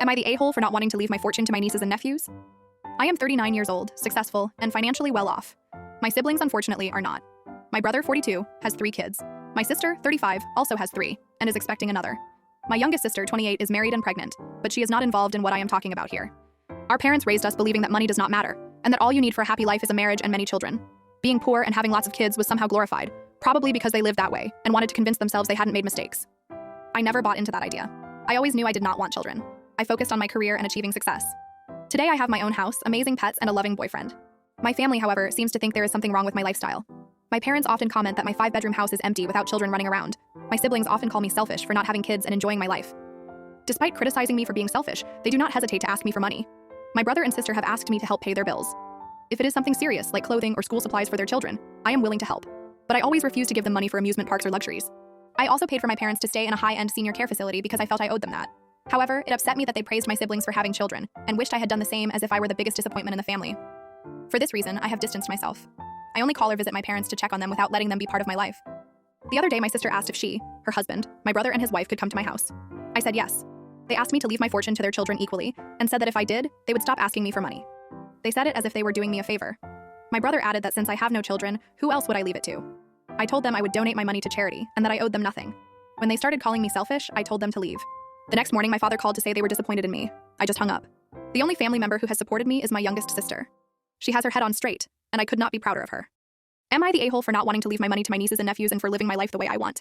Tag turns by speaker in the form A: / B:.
A: Am I the a-hole for not wanting to leave my fortune to my nieces and nephews? I am 39 years old, successful, and financially well off. My siblings, unfortunately, are not. My brother, 42, has 3 kids. My sister, 35, also has 3, and is expecting another. My youngest sister, 28, is married and pregnant, but she is not involved in what I am talking about here. Our parents raised us believing that money does not matter, and that all you need for a happy life is a marriage and many children. Being poor and having lots of kids was somehow glorified, probably because they lived that way and wanted to convince themselves they hadn't made mistakes. I never bought into that idea. I always knew I did not want children. I focused on my career and achieving success. Today I have my own house, amazing pets, and a loving boyfriend. My family, however, seems to think there is something wrong with my lifestyle. My parents often comment that my 5-bedroom house is empty without children running around. My siblings often call me selfish for not having kids and enjoying my life. Despite criticizing me for being selfish, they do not hesitate to ask me for money. My brother and sister have asked me to help pay their bills. If it is something serious, like clothing or school supplies for their children, I am willing to help. But I always refuse to give them money for amusement parks or luxuries. I also paid for my parents to stay in a high-end senior care facility because I felt I owed them that. However, it upset me that they praised my siblings for having children, and wished I had done the same as if I were the biggest disappointment in the family. For this reason, I have distanced myself. I only call or visit my parents to check on them without letting them be part of my life. The other day, my sister asked if she, her husband, my brother, and his wife could come to my house. I said yes. They asked me to leave my fortune to their children equally, and said that if I did, they would stop asking me for money. They said it as if they were doing me a favor. My brother added that since I have no children, who else would I leave it to? I told them I would donate my money to charity, and that I owed them nothing. When they started calling me selfish, I told them to leave. The next morning, my father called to say they were disappointed in me. I just hung up. The only family member who has supported me is my youngest sister. She has her head on straight, and I could not be prouder of her. Am I the a-hole for not wanting to leave my money to my nieces and nephews and for living my life the way I want?